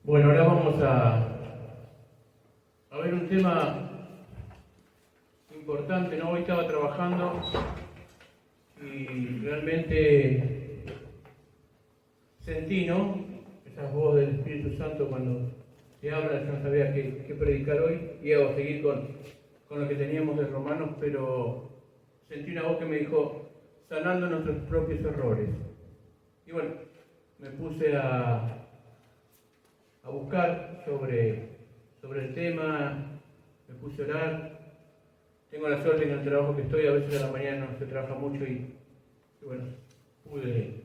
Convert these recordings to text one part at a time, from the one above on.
Bueno, ahora vamos a ver un tema importante, ¿no? Hoy estaba trabajando y realmente sentí, ¿no? Esa voz del Espíritu Santo cuando se habla. Yo no sabía qué predicar hoy, iba a seguir con lo que teníamos de Romanos, pero sentí una voz que me dijo, sanando nuestros propios errores. Y bueno, me puse a buscar sobre el tema, me puse a orar. Tengo la suerte que en el trabajo que estoy, a veces a la mañana no se trabaja mucho y bueno, pude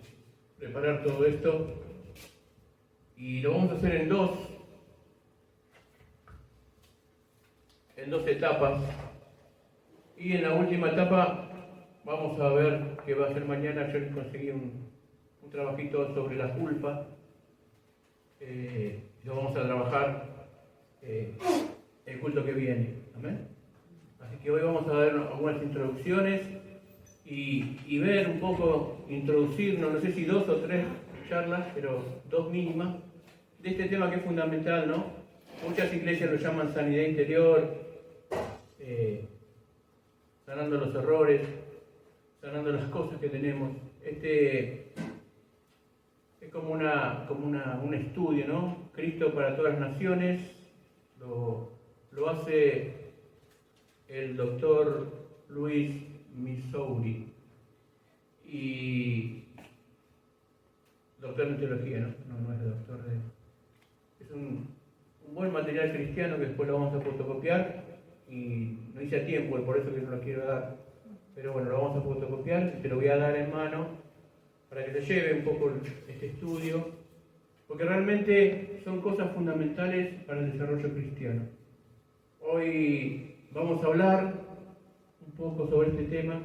preparar todo esto. Y lo vamos a hacer en dos etapas. Y en la última etapa vamos a ver qué va a ser mañana. Yo conseguí un trabajito sobre la culpa. Lo vamos a trabajar el culto que viene. Amén. Así que hoy vamos a ver algunas introducciones y ver un poco, introducirnos, no sé si 2 o 3 charlas, pero 2 mínimas, de este tema que es fundamental, ¿no? Muchas iglesias lo llaman sanidad interior, sanando los errores, sanando las cosas que tenemos. Es como un estudio, ¿no? Cristo para todas las naciones, lo hace el doctor Luis Missouri, y doctor en teología, no es doctor es un buen material cristiano que después lo vamos a fotocopiar, y no hice a tiempo, y por eso que no lo quiero dar, pero bueno, lo vamos a fotocopiar y te lo voy a dar en mano para que te lleve un poco este estudio, porque realmente son cosas fundamentales para el desarrollo cristiano. Hoy vamos a hablar un poco sobre este tema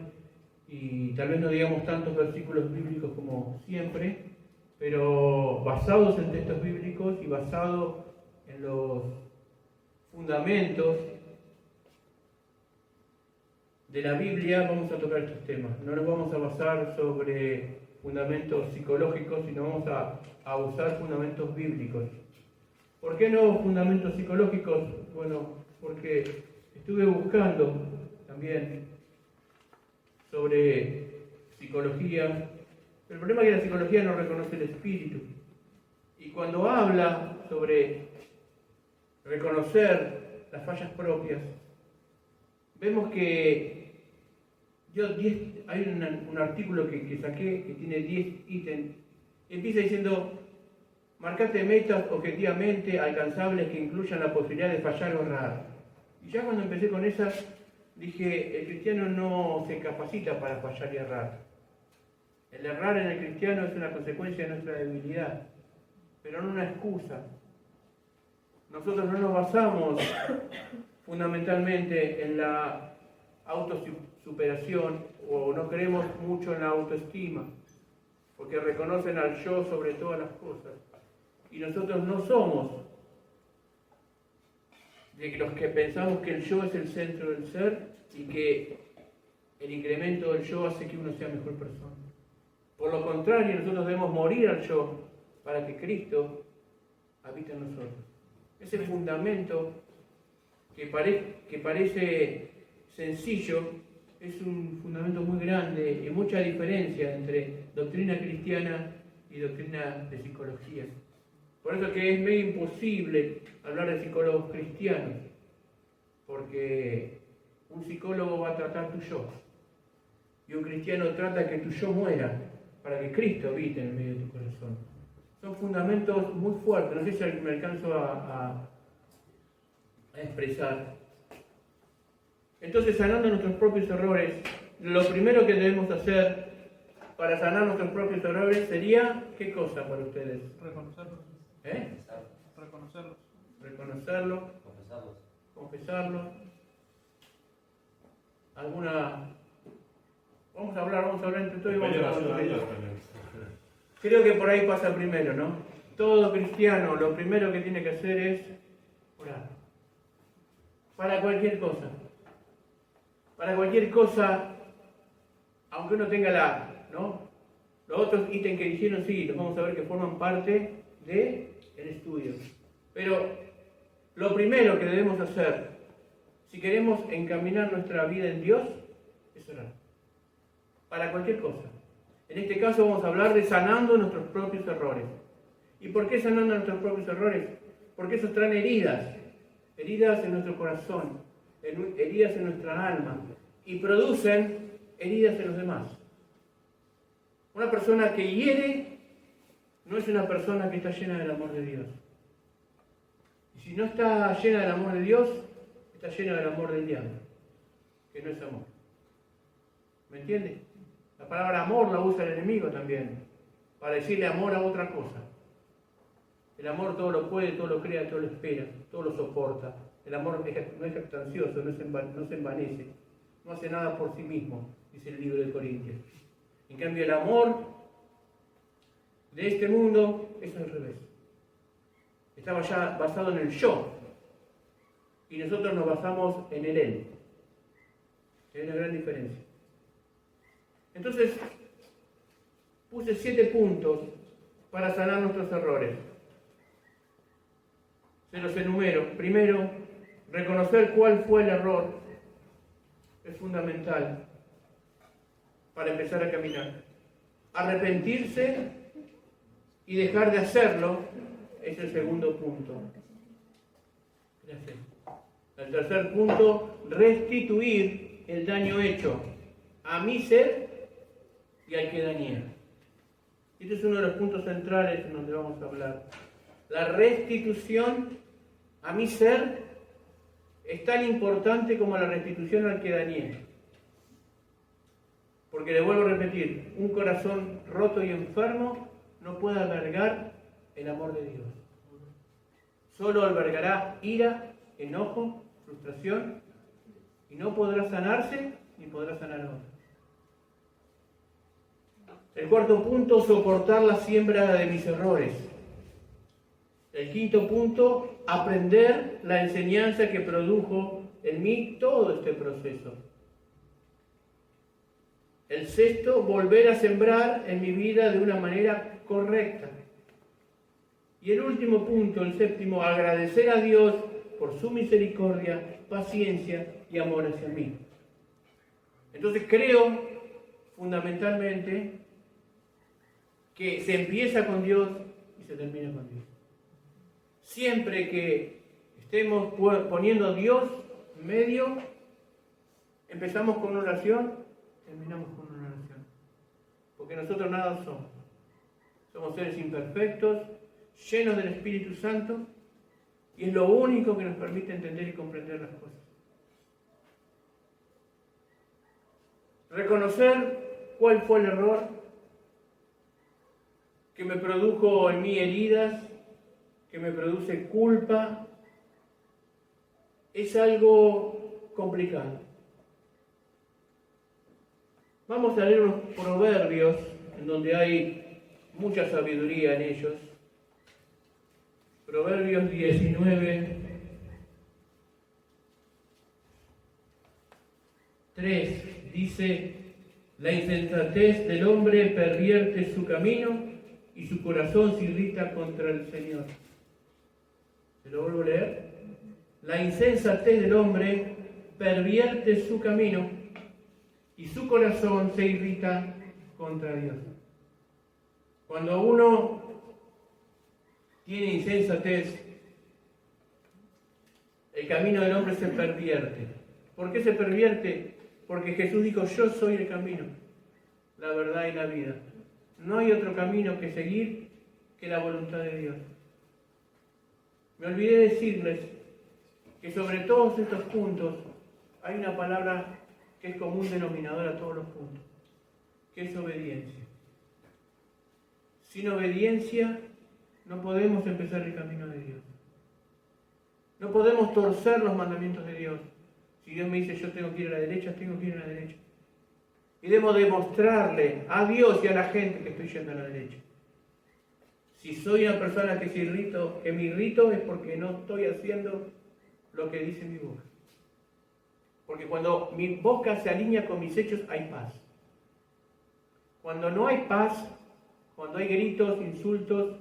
y tal vez no digamos tantos versículos bíblicos como siempre, pero basados en textos bíblicos y basados en los fundamentos de la Biblia, vamos a tocar estos temas. No nos vamos a basar sobre fundamentos psicológicos, sino vamos a usar fundamentos bíblicos. ¿Por qué no fundamentos psicológicos? Bueno, porque estuve buscando también sobre psicología. El problema es que la psicología no reconoce el espíritu. Y cuando habla sobre reconocer las fallas propias, vemos que hay un artículo que saqué que tiene 10 ítems. Empieza diciendo: marcate metas objetivamente alcanzables que incluyan la posibilidad de fallar o errar. Y ya cuando empecé con esas, dije, el cristiano no se capacita para fallar y errar. El errar en el cristiano es una consecuencia de nuestra debilidad, pero no una excusa. Nosotros no nos basamos fundamentalmente en la autosuperación, o no creemos mucho en la autoestima, porque reconocen al yo sobre todas las cosas. Y nosotros no somos de los que pensamos que el yo es el centro del ser y que el incremento del yo hace que uno sea mejor persona. Por lo contrario, nosotros debemos morir al yo para que Cristo habite en nosotros. Ese fundamento que parece sencillo es un fundamento muy grande y mucha diferencia entre doctrina cristiana y doctrina de psicología. Por eso que es medio imposible hablar de psicólogos cristianos, porque un psicólogo va a tratar tu yo, y un cristiano trata que tu yo muera para que Cristo habite en medio de tu corazón. Son fundamentos muy fuertes, no sé si me alcanzo a expresar. Entonces, sanando nuestros propios errores, lo primero que debemos hacer para sanar nuestros propios errores sería, ¿qué cosa para ustedes? Reconocerlos. Reconocerlo. Confesarlo. Vamos a hablar entre todos y vamos a hablar. Creo que por ahí pasa primero, ¿no? Todo cristiano lo primero que tiene que hacer es orar. Para cualquier cosa. Para cualquier cosa, aunque uno tenga ¿no? Los otros ítems que dijeron, sí, los vamos a ver que forman parte del estudio. Pero lo primero que debemos hacer, si queremos encaminar nuestra vida en Dios, es orar. Para cualquier cosa. En este caso vamos a hablar de sanando nuestros propios errores. ¿Y por qué sanando nuestros propios errores? Porque esos traen heridas. Heridas en nuestro corazón, heridas en nuestra alma. Y producen heridas en los demás. Una persona que hiere no es una persona que está llena del amor de Dios. Y si no está llena del amor de Dios, está llena del amor del diablo, que no es amor. ¿Me entiende? La palabra amor la usa el enemigo también, para decirle amor a otra cosa. El amor todo lo puede, todo lo crea, todo lo espera, todo lo soporta. El amor no es jactancioso, no se envanece, no hace nada por sí mismo, dice el libro de Corintios. En cambio, el amor de este mundo es al revés. Estaba ya basado en el yo, y nosotros nos basamos en el él. Hay una gran diferencia. Entonces, puse 7 puntos para sanar nuestros errores. Se los enumero. Primero, reconocer cuál fue el error es fundamental para empezar a caminar. Arrepentirse y dejar de hacerlo es el segundo punto. Gracias. El tercer punto, restituir el daño hecho a mi ser y al que dañé. Este es uno de los puntos centrales en donde vamos a hablar. La restitución a mi ser es tan importante como la restitución al que dañé. Porque le vuelvo a repetir, un corazón roto y enfermo no puede albergar el amor de Dios. Solo albergará ira, enojo, frustración, y no podrá sanarse ni podrá sanar a otro. El cuarto punto, soportar la siembra de mis errores. El quinto punto, aprender la enseñanza que produjo en mí todo este proceso. El sexto, volver a sembrar en mi vida de una manera correcta. Y el último punto, el séptimo, agradecer a Dios por su misericordia, paciencia y amor hacia mí. Entonces creo fundamentalmente que se empieza con Dios y se termina con Dios. Siempre que estemos poniendo a Dios en medio, empezamos con una oración, terminamos con una oración. Porque nosotros nada somos. Somos seres imperfectos, llenos del Espíritu Santo, y es lo único que nos permite entender y comprender las cosas. Reconocer cuál fue el error que me produjo en mí heridas, que me produce culpa, es algo complicado. Vamos a leer unos proverbios en donde hay mucha sabiduría en ellos. Proverbios 19, 3 dice: la insensatez del hombre pervierte su camino y su corazón se irrita contra el Señor. ¿Se lo vuelvo a leer? La insensatez del hombre pervierte su camino y su corazón se irrita contra Dios. Cuando uno tiene insensatez, el camino del hombre se pervierte. ¿Por qué se pervierte? Porque Jesús dijo: yo soy el camino, la verdad y la vida. No hay otro camino que seguir que la voluntad de Dios. Me olvidé decirles que sobre todos estos puntos hay una palabra que es común denominador a todos los puntos, que es obediencia. Sin obediencia no podemos empezar el camino de Dios. No podemos torcer los mandamientos de Dios. Si Dios me dice yo tengo que ir a la derecha, tengo que ir a la derecha. Y debo demostrarle a Dios y a la gente que estoy yendo a la derecha. Si soy una persona que me irrito es porque no estoy haciendo lo que dice mi boca. Porque cuando mi boca se alinea con mis hechos hay paz. Cuando no hay paz, cuando hay gritos, insultos,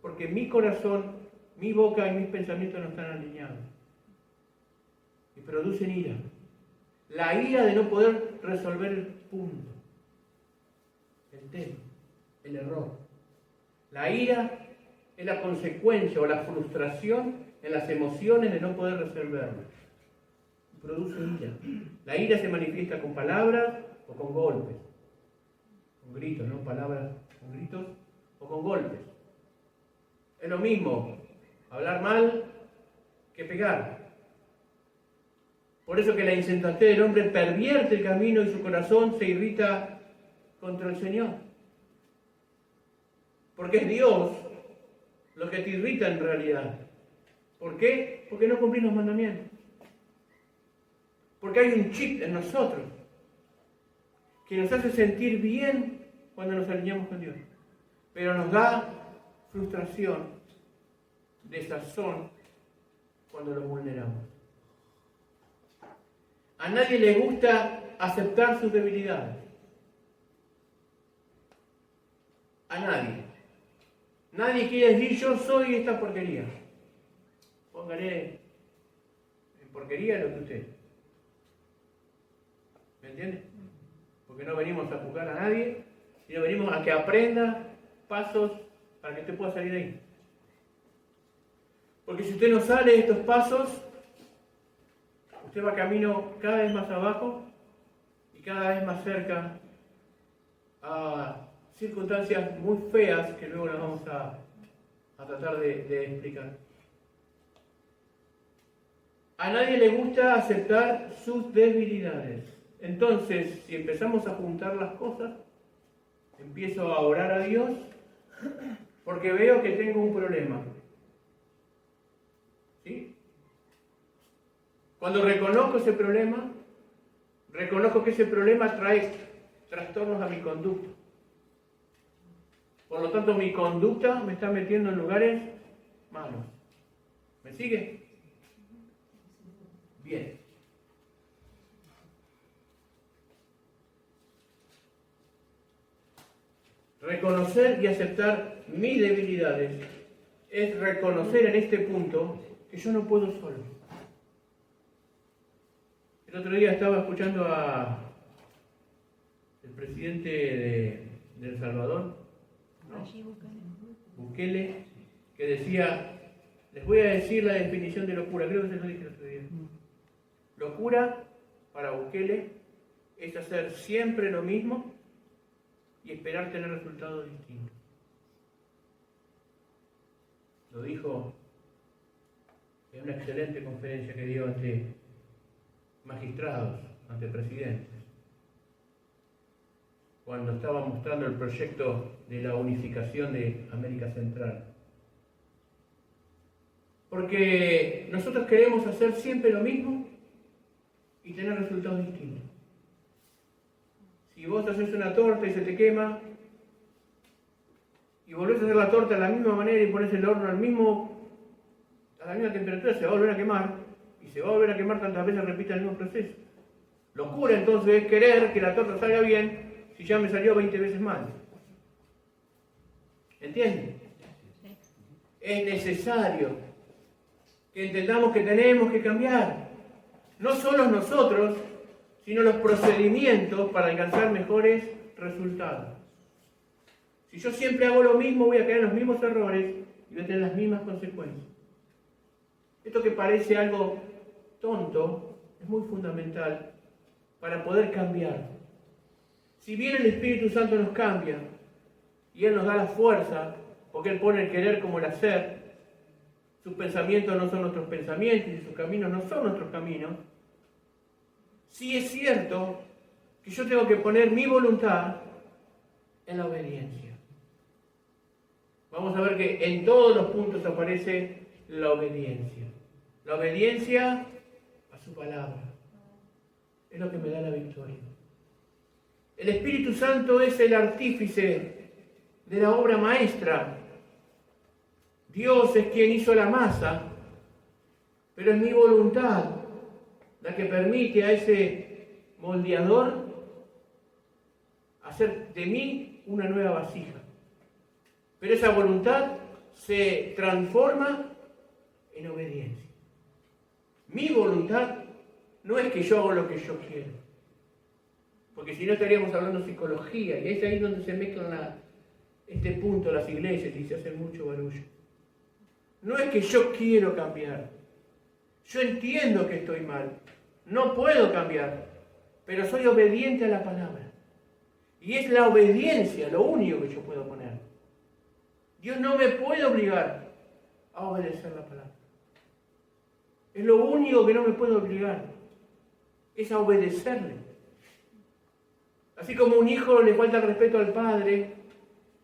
porque mi corazón, mi boca y mis pensamientos no están alineados. Y producen ira. La ira de no poder resolver el punto, el tema, el error. La ira es la consecuencia o la frustración en las emociones de no poder resolverlo. Produce ira. La ira se manifiesta con palabras o con golpes. Con gritos, ¿no? Palabras con gritos o con golpes. Es lo mismo hablar mal que pegar. Por eso que la insensatez del hombre pervierte el camino y su corazón se irrita contra el Señor. Porque es Dios lo que te irrita en realidad. ¿Por qué? Porque no cumplís los mandamientos. Porque hay un chip en nosotros que nos hace sentir bien cuando nos alineamos con Dios. Pero nos da frustración, desazón cuando lo vulneramos. A nadie le gusta aceptar sus debilidades. A nadie. Nadie quiere decir yo soy esta porquería. Póngale en porquería lo que usted. ¿Me entiende? Porque no venimos a juzgar a nadie, sino venimos a que aprenda pasos para que usted pueda salir de ahí. Porque si usted no sale de estos pasos, usted va camino cada vez más abajo y cada vez más cerca a circunstancias muy feas que luego las vamos a tratar de explicar. A nadie le gusta aceptar sus debilidades. Entonces, si empezamos a juntar las cosas, empiezo a orar a Dios porque veo que tengo un problema. ¿Sí? Cuando reconozco ese problema, reconozco que ese problema trae trastornos a mi conducta. Por lo tanto, mi conducta me está metiendo en lugares malos. ¿Me sigue? Bien. Reconocer y aceptar mis debilidades es reconocer en este punto que yo no puedo solo. El otro día estaba escuchando al presidente de El Salvador, ¿no? Bukele, que decía, les voy a decir la definición de locura, creo que se lo dije el otro día. Locura, para Bukele, es hacer siempre lo mismo y esperar tener resultados distintos. Lo dijo en una excelente conferencia que dio ante magistrados, ante presidentes, cuando estaba mostrando el proyecto de la unificación de América Central. Porque nosotros queremos hacer siempre lo mismo y tener resultados distintos. Si vos haces una torta y se te quema, y volvés a hacer la torta de la misma manera y pones el horno a la misma temperatura, se va a volver a quemar, y se va a volver a quemar tantas veces repita el mismo proceso. Locura entonces es querer que la torta salga bien si ya me salió 20 veces mal. ¿Entienden? Es necesario que entendamos que tenemos que cambiar. No solo nosotros, sino los procedimientos para alcanzar mejores resultados. Si yo siempre hago lo mismo, voy a caer en los mismos errores y voy a tener las mismas consecuencias. Esto que parece algo tonto es muy fundamental para poder cambiar. Si bien el Espíritu Santo nos cambia y Él nos da la fuerza, porque Él pone el querer como el hacer, sus pensamientos no son nuestros pensamientos y sus caminos no son nuestros caminos, sí es cierto que yo tengo que poner mi voluntad en la obediencia. Vamos a ver que en todos los puntos aparece la obediencia. La obediencia a su palabra es lo que me da la victoria. El Espíritu Santo es el artífice de la obra maestra. Dios es quien hizo la masa, pero es mi voluntad la que permite a ese moldeador hacer de mí una nueva vasija. Pero esa voluntad se transforma en obediencia. Mi voluntad no es que yo hago lo que yo quiero, porque si no estaríamos hablando de psicología, y es ahí donde se mezclan este punto las iglesias y se hace mucho barullo. No es que yo quiero cambiar, yo entiendo que estoy mal, no puedo cambiar, pero soy obediente a la palabra. Y es la obediencia lo único que yo puedo poner. Dios no me puede obligar a obedecer la palabra. Es lo único que no me puede obligar, es a obedecerle. Así como un hijo le falta el respeto al padre,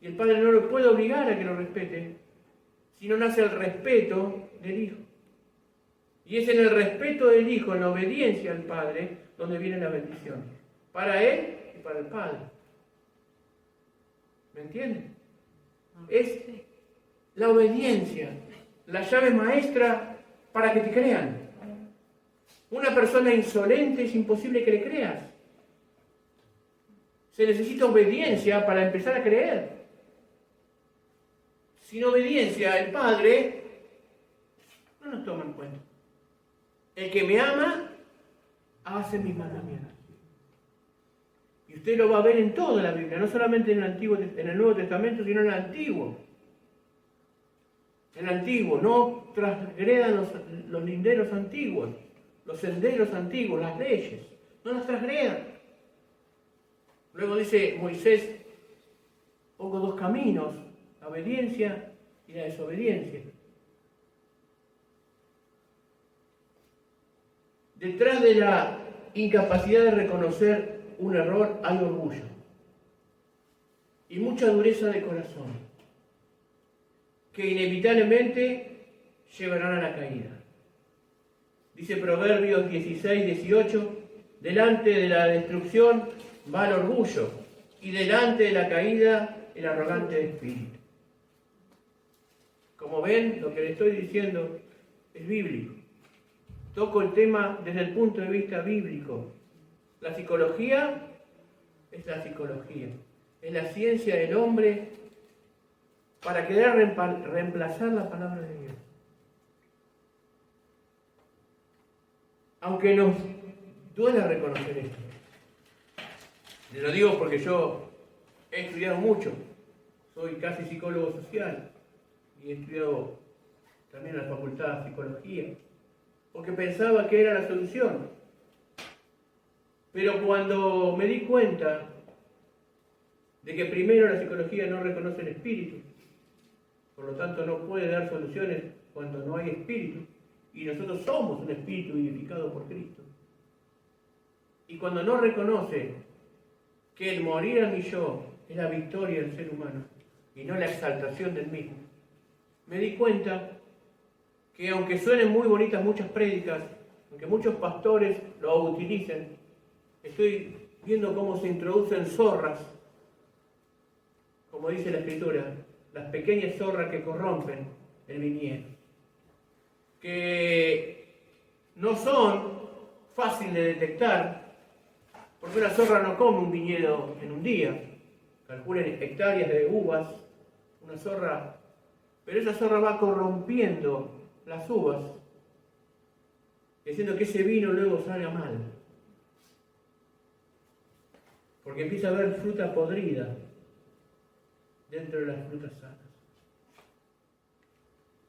y el padre no lo puede obligar a que lo respete, si no nace el respeto del hijo. Y es en el respeto del hijo, en la obediencia al padre, donde viene la bendición. Para él y para el padre. ¿Me entienden? Es la obediencia, la llave maestra para que te crean. Una persona insolente es imposible que le creas. Se necesita obediencia para empezar a creer. Sin obediencia, el Padre no nos toma en cuenta. El que me ama, hace mis mandamientos. Y usted lo va a ver en toda la Biblia, no solamente en el Nuevo Testamento, sino en el Antiguo. En el Antiguo, no transgredan los linderos antiguos, los senderos antiguos, las leyes. No las transgredan. Luego dice Moisés, pongo dos caminos, la obediencia y la desobediencia. Detrás de la incapacidad de reconocer un error hay orgullo y mucha dureza de corazón que inevitablemente llevarán a la caída. Dice Proverbios 16, 18, delante de la destrucción va el orgullo y delante de la caída el arrogante espíritu. Como ven, lo que les estoy diciendo es bíblico. Toco el tema desde el punto de vista bíblico. La psicología es la psicología. Es la ciencia del hombre para querer reemplazar la palabra de Dios. Aunque nos duela reconocer esto. Les lo digo porque yo he estudiado mucho. Soy casi psicólogo social. Y he estudiado también en la facultad de psicología. Porque pensaba que era la solución. Pero cuando me di cuenta de que primero la psicología no reconoce el espíritu, por lo tanto no puede dar soluciones cuando no hay espíritu, y nosotros somos un espíritu vivificado por Cristo. Y cuando no reconoce que el morir a mi yo es la victoria del ser humano y no la exaltación del mismo, me di cuenta que aunque suenen muy bonitas muchas prédicas, aunque muchos pastores lo utilicen, estoy viendo cómo se introducen zorras, como dice la Escritura, las pequeñas zorras que corrompen el viñedo, que no son fáciles de detectar, porque una zorra no come un viñedo en un día. Calculen hectáreas de uvas, una zorra, pero esa zorra va corrompiendo las uvas, haciendo que ese vino luego salga mal. Porque empieza a haber fruta podrida dentro de las frutas sanas.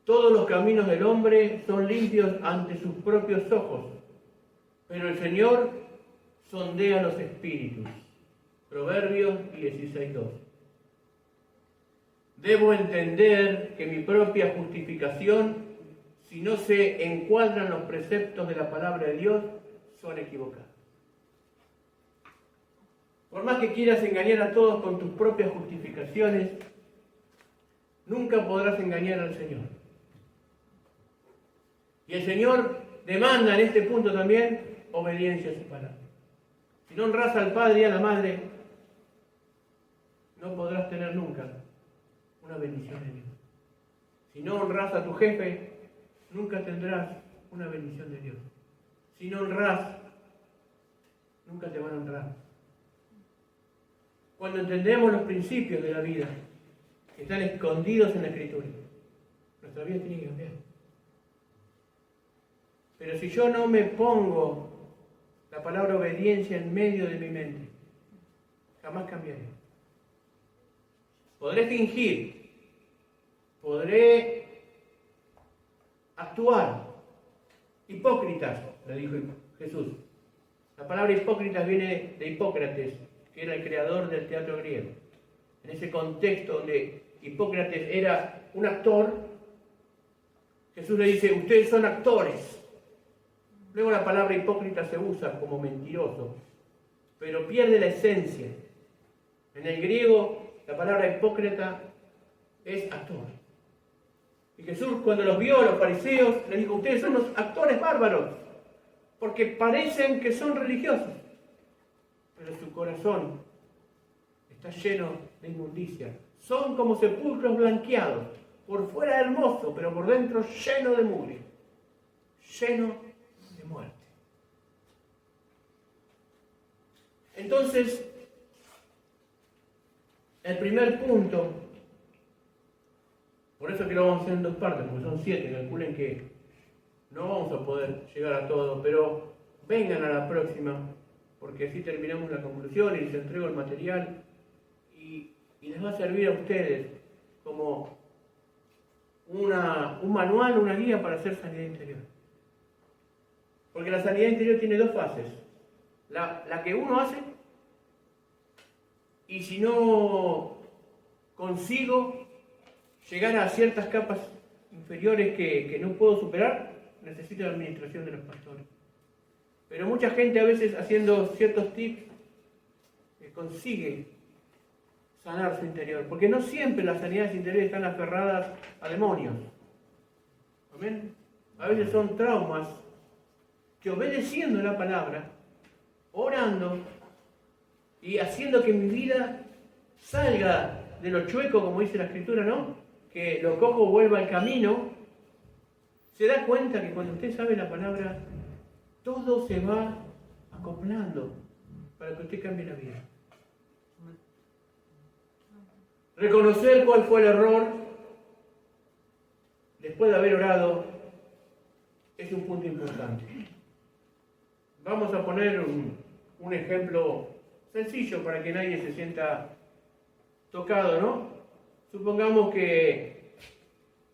Todos los caminos del hombre son limpios ante sus propios ojos, pero el Señor sondea los espíritus. Proverbios 16:2. Debo entender que mi propia justificación, si no se encuadran los preceptos de la palabra de Dios, son equivocados. Por más que quieras engañar a todos con tus propias justificaciones, nunca podrás engañar al Señor. Y el Señor demanda en este punto también obediencia a su palabra. Si no honras al padre y a la madre, no podrás tener nunca una bendición de Dios. Si no honras a tu jefe, nunca tendrás una bendición de Dios. Si no honras, nunca te van a honrar. Cuando entendemos los principios de la vida, que están escondidos en la Escritura, nuestra vida tiene que cambiar. Pero si yo no me pongo la palabra obediencia en medio de mi mente, jamás cambiaré. Podré fingir, podré actuar. Hipócritas, le dijo Jesús. La palabra hipócritas viene de Hipócrates, que era el creador del teatro griego. En ese contexto donde Hipócrates era un actor, Jesús le dice, ustedes son actores. Luego la palabra hipócrita se usa como mentiroso, pero pierde la esencia. En el griego, la palabra hipócrita es actor. Y Jesús, cuando los vio a los fariseos, les dijo, ustedes son los actores bárbaros, porque parecen que son religiosos, pero su corazón está lleno de inmundicia. Son como sepulcros blanqueados, por fuera hermoso, pero por dentro lleno de mugre, lleno de muerte. Entonces, el primer punto, por eso que lo vamos a hacer en 2 partes, porque son 7, calculen que no vamos a poder llegar a todo, pero vengan a la próxima, porque así terminamos la conclusión y les entrego el material y les va a servir a ustedes como un manual, una guía para hacer sanidad interior. Porque la sanidad interior tiene 2 fases. La que uno hace, y si no consigo llegar a ciertas capas inferiores que no puedo superar, necesito la administración de los pastores. Pero mucha gente a veces haciendo ciertos tips consigue sanar su interior, porque no siempre las sanidades interiores están aferradas a demonios. ¿Amén? A veces son traumas que obedeciendo la palabra, orando y haciendo que mi vida salga de lo chueco, como dice la Escritura, ¿no? Que lo cojo vuelva al camino, se da cuenta que cuando usted sabe la palabra, todo se va acoplando para que usted cambie la vida. Reconocer cuál fue el error después de haber orado es un punto importante. Vamos a poner un ejemplo sencillo para que nadie se sienta tocado, ¿no? Supongamos que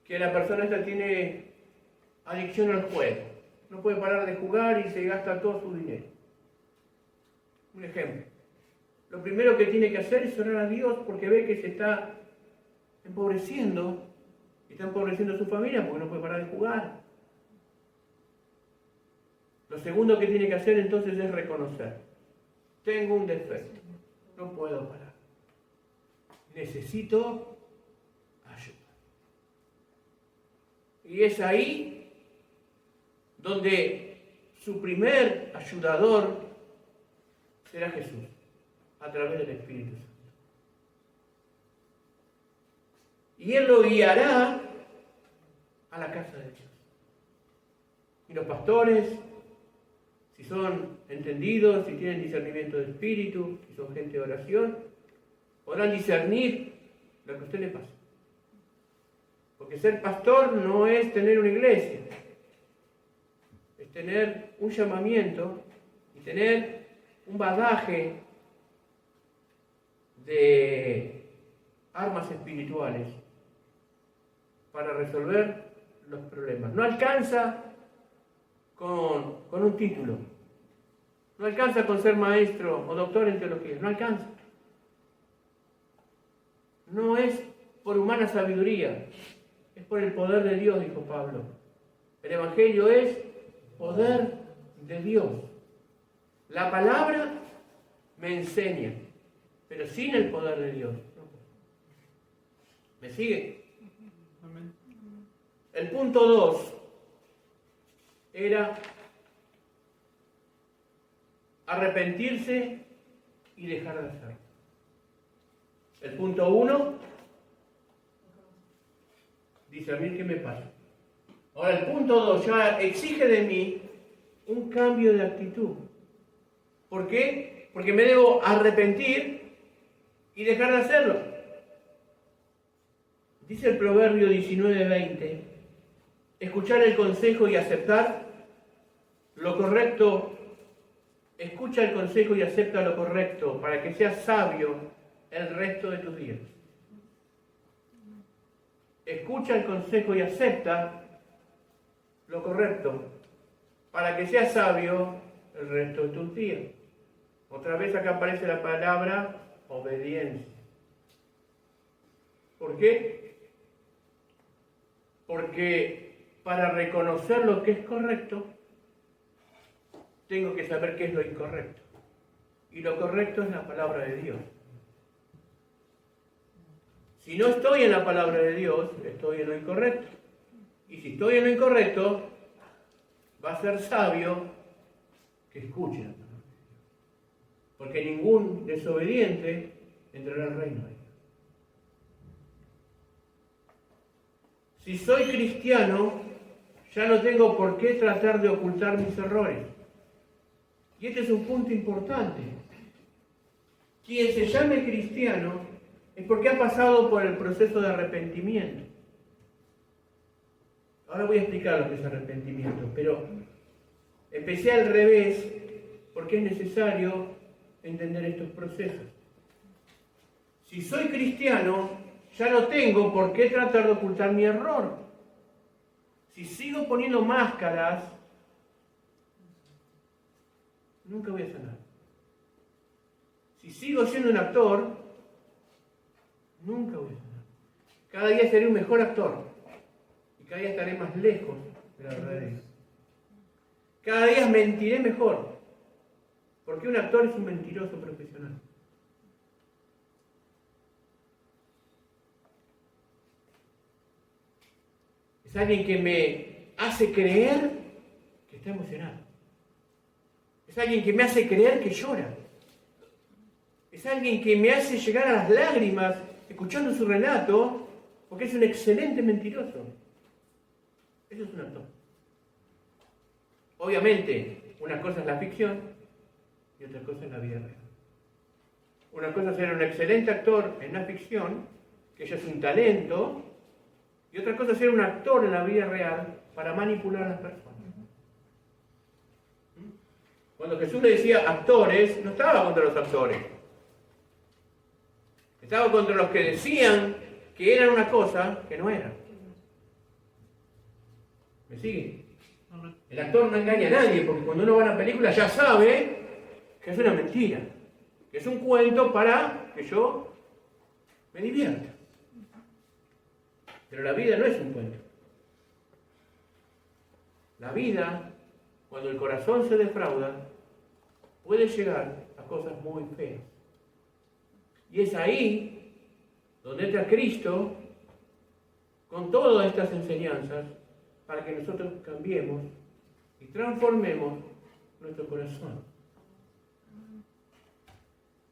la persona esta tiene adicción al juego. No puede parar de jugar y se gasta todo su dinero. Un ejemplo. Lo primero que tiene que hacer es orar a Dios porque ve que se está empobreciendo. Está empobreciendo a su familia porque no puede parar de jugar. Lo segundo que tiene que hacer entonces es reconocer. Tengo un defecto. No puedo parar. Necesito ayuda. Y es ahí donde su primer ayudador será Jesús, a través del Espíritu Santo. Y Él lo guiará a la casa de Dios. Y los pastores, si son entendidos, si tienen discernimiento de espíritu, si son gente de oración, podrán discernir lo que a usted le pasa. Porque ser pastor no es tener una iglesia, es tener un llamamiento y tener un bagaje de armas espirituales para resolver los problemas. No alcanza con un título, no alcanza con ser maestro o doctor en teología, no alcanza. No es por humana sabiduría, es por el poder de Dios, dijo Pablo. El Evangelio es poder de Dios. La palabra me enseña, pero sin el poder de Dios. ¿Me sigue? El punto 2 era arrepentirse y dejar de hacerlo. El punto 1 dice, a mí qué me pasa. Ahora el punto 2 ya exige de mí un cambio de actitud. ¿Por qué? Porque me debo arrepentir y dejar de hacerlo. Dice el Proverbio 19:20, escuchar el consejo y aceptar lo correcto, escucha el consejo y acepta lo correcto para que seas sabio el resto de tus días. Escucha el consejo y acepta lo correcto para que seas sabio el resto de tus días. Otra vez acá aparece la palabra obediencia. ¿Por qué? Porque para reconocer lo que es correcto, tengo que saber qué es lo incorrecto. Y lo correcto es la palabra de Dios. Si no estoy en la palabra de Dios, estoy en lo incorrecto. Y si estoy en lo incorrecto, va a ser sabio que escuche la palabra de Dios. Porque ningún desobediente entrará al reino de Dios. Si soy cristiano, ya no tengo por qué tratar de ocultar mis errores. Y este es un punto importante. Quien se llame cristiano es porque ha pasado por el proceso de arrepentimiento. Ahora voy a explicar lo que es arrepentimiento, pero empecé al revés porque es necesario entender estos procesos. Si soy cristiano, ya no tengo por qué tratar de ocultar mi error. Si sigo poniendo máscaras, nunca voy a sanar. Si sigo siendo un actor, nunca voy a sanar. Cada día seré un mejor actor. Y cada día estaré más lejos de la verdadera. Cada día mentiré mejor. Porque un actor es un mentiroso profesional. Es alguien que me hace creer que está emocionado. Es alguien que me hace creer que llora. Es alguien que me hace llegar a las lágrimas escuchando su relato, porque es un excelente mentiroso. Eso es un actor. Obviamente, una cosa es la ficción y otra cosa es la vida real. Una cosa es ser un excelente actor en la ficción, que ya es un talento, y otra cosa es ser un actor en la vida real para manipular a las personas. Cuando Jesús le decía actores, no estaba contra los actores. Estaba contra los que decían que eran una cosa que no eran. ¿Me sigue? El actor no engaña a nadie, porque cuando uno va a una película ya sabe que es una mentira, que es un cuento para que yo me divierta. Pero la vida no es un cuento. La vida, cuando el corazón se defrauda, puede llegar a cosas muy feas. Y es ahí donde entra Cristo con todas estas enseñanzas para que nosotros cambiemos y transformemos nuestro corazón.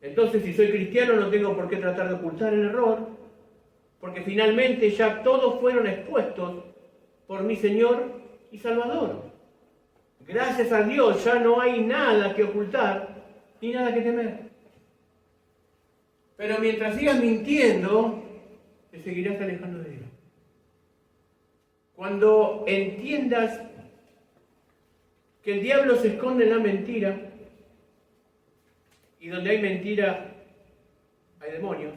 Entonces, si soy cristiano, no tengo por qué tratar de ocultar el error, porque finalmente ya todos fueron expuestos por mi Señor y Salvador. Gracias a Dios ya no hay nada que ocultar ni nada que temer. Pero mientras sigas mintiendo, te seguirás alejando de Dios. Cuando entiendas que el diablo se esconde en la mentira, y donde hay mentira, hay demonios,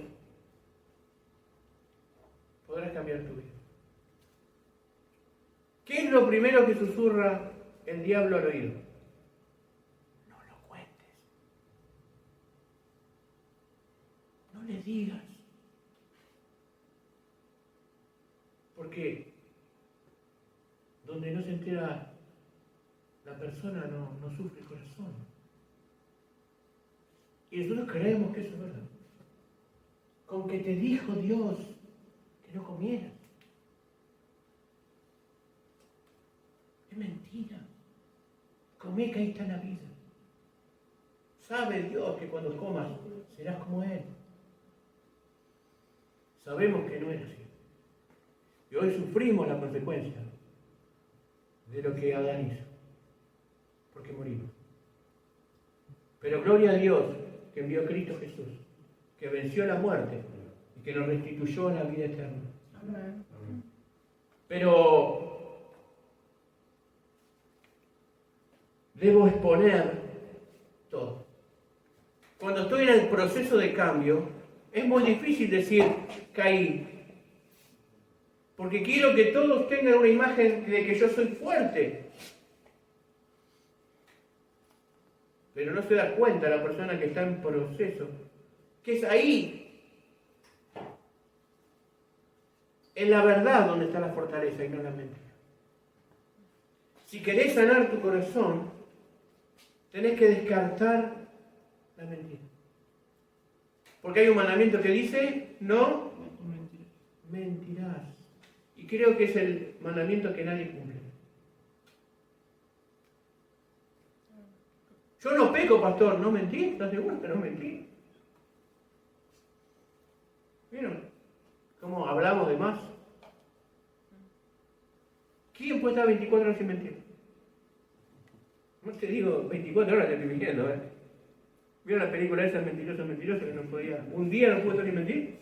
podrás cambiar tu vida. ¿Qué es lo primero que susurra el diablo al oído? No lo cuentes. No le digas. Porque donde no se entera la persona no sufre el corazón. Y nosotros creemos que eso es verdad. Con que te dijo Dios que no comieras. Es mentira. Comé que ahí está la vida. Sabe Dios que cuando comas serás como Él. Sabemos que no es así. Y hoy sufrimos la consecuencia de lo que Adán hizo. Porque morimos. Pero gloria a Dios que envió a Cristo Jesús, que venció la muerte y que nos restituyó a la vida eterna. Amén. Pero debo exponer todo. Cuando estoy en el proceso de cambio, es muy difícil decir, caí. Porque quiero que todos tengan una imagen de que yo soy fuerte. Pero no se da cuenta la persona que está en proceso, que es ahí, en la verdad, donde está la fortaleza y no la mentira. Si querés sanar tu corazón, tenés que descartar la mentira. Porque hay un mandamiento que dice, no mentirás. Y creo que es el mandamiento que nadie cumple. Yo no peco, pastor, ¿no mentí? ¿Estás seguro que no mentí? ¿Vieron cómo hablamos de más? ¿Quién puede estar 24 horas sin mentir? No te digo 24 horas, te estoy mintiendo, ¿eh? ¿Vieron la película esa, Mentiroso, Mentiroso, que no podía, un día no pudo estar ni mentir?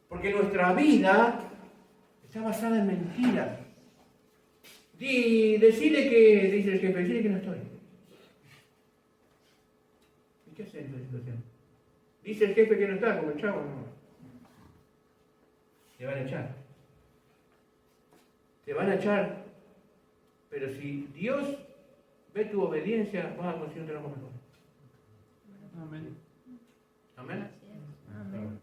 Porque nuestra vida está basada en mentiras. Decile que, dice el jefe, decile que no estoy. ¿Y qué hacer en esa situación? Dice el jefe que no está, como el chavo, no. Te van a echar. Te van a echar. Pero si Dios ve tu obediencia, vas a conseguir un trabajo mejor. Amén. Amén. Amén.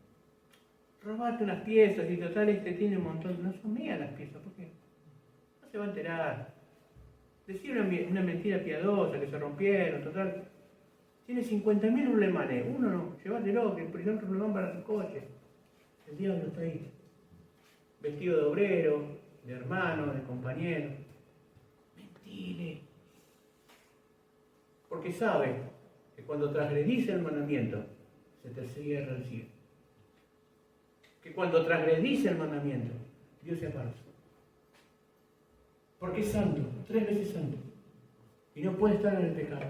Robarte unas piezas y total tiene un montón. No son mías las piezas, ¿por qué? No se va a enterar. Decir una mentira piadosa que se rompieron, total. Tiene 50.000 rulemanes. Uno no, llévatelo, que el primer rulemán para tu coche. El diablo está ahí. Vestido de obrero, de hermano, de compañero. Mentire. Porque sabe que cuando transgredís el mandamiento, se te cierra el cielo. Que cuando transgredís el mandamiento, Dios se aparta. Porque es santo, 3 veces santo. Y no puede estar en el pecado.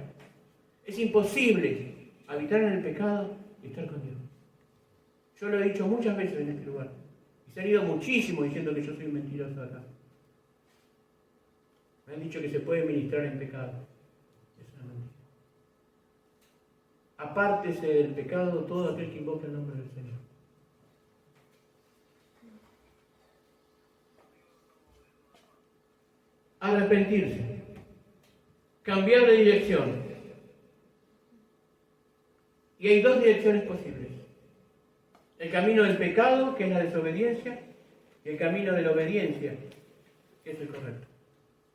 Es imposible habitar en el pecado y estar con Dios. Yo lo he dicho muchas veces en este lugar. Y se han ido muchísimo diciendo que yo soy un mentiroso acá. Me han dicho que se puede ministrar en pecado. Es una mentira. Apártese del pecado todo aquel que invoca el nombre del Señor. Arrepentirse. Cambiar de dirección. Y hay 2 direcciones posibles. El camino del pecado, que es la desobediencia, y el camino de la obediencia, que es el correcto.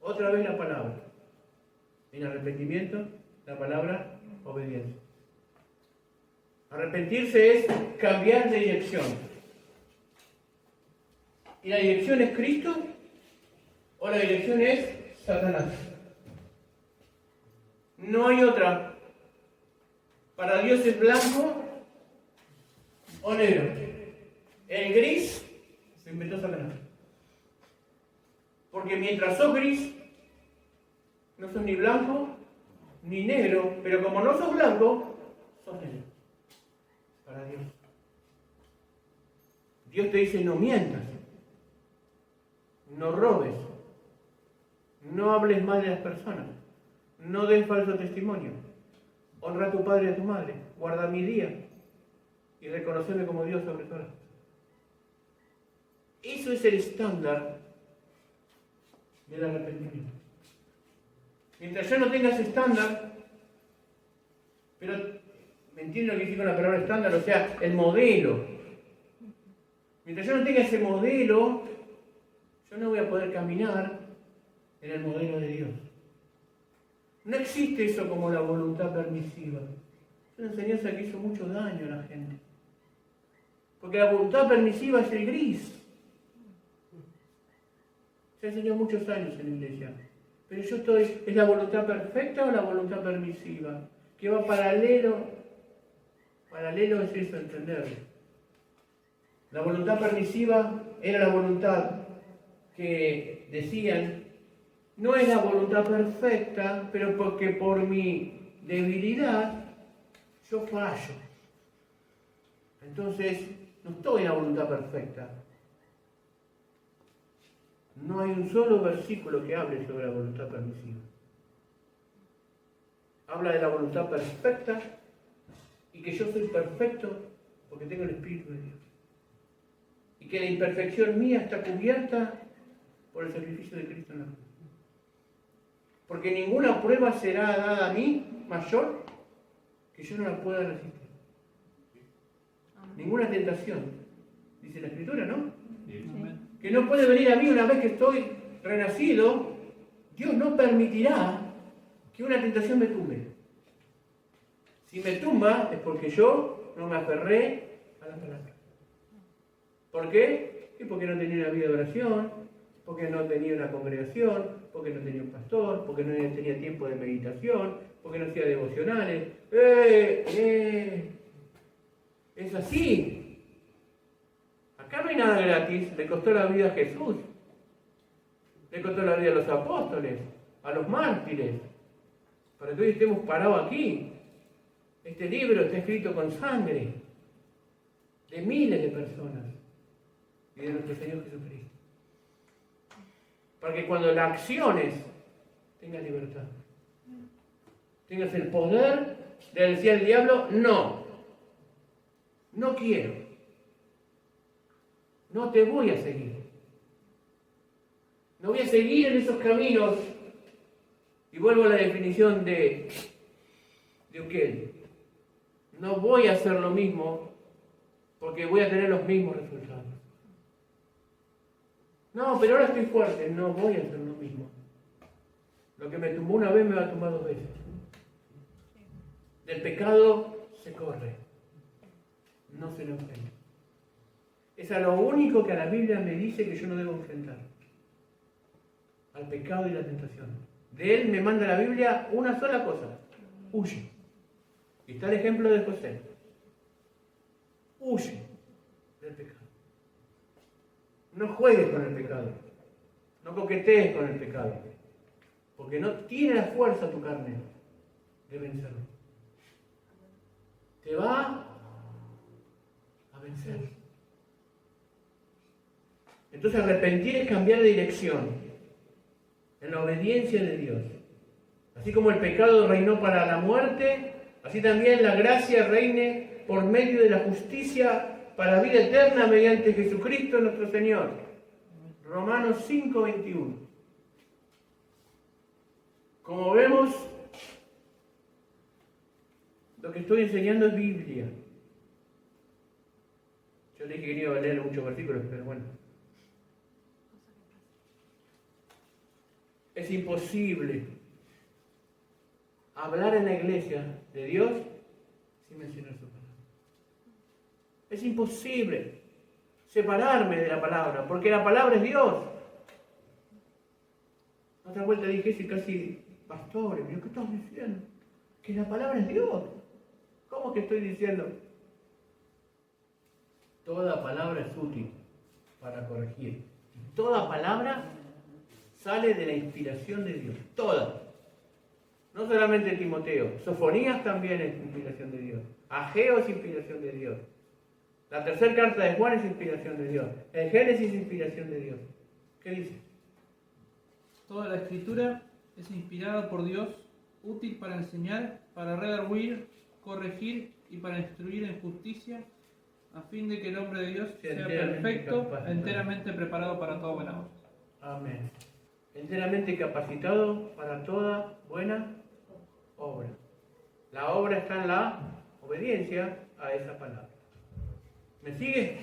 Otra vez la palabra. En arrepentimiento, la palabra obediencia. Arrepentirse es cambiar de dirección. ¿Y la dirección es Cristo? ¿O la dirección es Satanás? No hay otra. Para Dios es blanco o negro. El gris se inventó Satanás. Porque mientras sos gris, no sos ni blanco ni negro, pero como no sos blanco, sos negro. Para Dios. Dios te dice, no mientas, no robes, no hables mal de las personas, no des falso testimonio, honra a tu padre y a tu madre, guarda mi día y reconocerme como Dios sobre todas las cosas. Eso es el estándar del arrepentimiento. Mientras yo no tenga ese estándar, pero ¿me entienden lo que dice con la palabra estándar? O sea, el modelo. Mientras yo no tenga ese modelo, yo no voy a poder caminar en el modelo de Dios. No existe eso como la voluntad permisiva. Es una enseñanza que hizo mucho daño a la gente. Porque la voluntad permisiva es el gris. Se ha enseñado muchos años en la iglesia. Pero yo estoy, ¿es la voluntad perfecta o la voluntad permisiva? Que va paralelo. Paralelo es eso, entenderlo. La voluntad permisiva era la voluntad que decían, no es la voluntad perfecta, pero porque por mi debilidad yo fallo. Entonces, no estoy en la voluntad perfecta. No hay un solo versículo que hable sobre la voluntad permisiva. habla de la voluntad perfecta y que yo soy perfecto porque tengo el Espíritu de Dios. Y que la imperfección mía está cubierta por el sacrificio de Cristo en la cruz. Porque ninguna prueba será dada a mí mayor que yo no la pueda resistir. Ninguna tentación, dice la Escritura, ¿no? Amén. Que no puede venir a mí una vez que estoy renacido. Dios no permitirá que una tentación me tumbe. Si me tumba es porque yo no me aferré a la palabra. ¿Por qué? Y porque no tenía una vida de oración, porque no tenía una congregación, porque no tenía un pastor, porque no tenía tiempo de meditación, porque no hacía devocionales. Es así. Acá no hay nada gratis. Le costó la vida a Jesús. Le costó la vida a los apóstoles, a los mártires. Para que hoy estemos parados aquí. Este libro está escrito con sangre de miles de personas y de nuestro Señor Jesucristo. Para que cuando la acciones tengas libertad. Tengas el poder de decir al diablo, no. No quiero. No te voy a seguir. No voy a seguir en esos caminos. Y vuelvo a la definición de Uquel. No voy a hacer lo mismo porque voy a tener los mismos resultados. No, pero ahora estoy fuerte. No voy a hacer lo mismo. Lo que me tumbó una vez me va a tumbar 2 veces. Del pecado se corre. No se lo enfrenta. Es a lo único que a la Biblia me dice que yo no debo enfrentar. Al pecado y la tentación. De él me manda la Biblia una sola cosa. Huye. Y está el ejemplo de José. Huye del pecado. No juegues con el pecado. No coquetees con el pecado. Porque no tiene la fuerza tu carne de vencerlo. Te va a vencer. Entonces arrepentir es cambiar de dirección en la obediencia de Dios. Así como el pecado reinó para la muerte, así también la gracia reine por medio de la justicia para vida eterna mediante Jesucristo nuestro Señor. Romanos 5:21. Como vemos, lo que estoy enseñando es Biblia. Yo le dije que no iba a leer muchos versículos, pero bueno. Es imposible hablar en la iglesia de Dios sin mencionar su palabra. Es imposible separarme de la palabra, porque la palabra es Dios. Otra vuelta dije, sí, casi, pastores, ¿qué estás diciendo? Que la palabra es Dios. ¿Cómo que estoy diciendo? Toda palabra es útil para corregir. Toda palabra sale de la inspiración de Dios. Toda. No solamente Timoteo. Sofonías también es inspiración de Dios. Ageo es inspiración de Dios. La tercera carta de Juan es inspiración de Dios. El Génesis es inspiración de Dios. ¿Qué dice? Toda la escritura es inspirada por Dios, útil para enseñar, para redarguir, corregir y para instruir en justicia, a fin de que el hombre de Dios sea perfecto, enteramente preparado para toda buena obra. Amén. Enteramente capacitado para toda buena obra. La obra está en la obediencia a esa palabra. ¿Me sigue?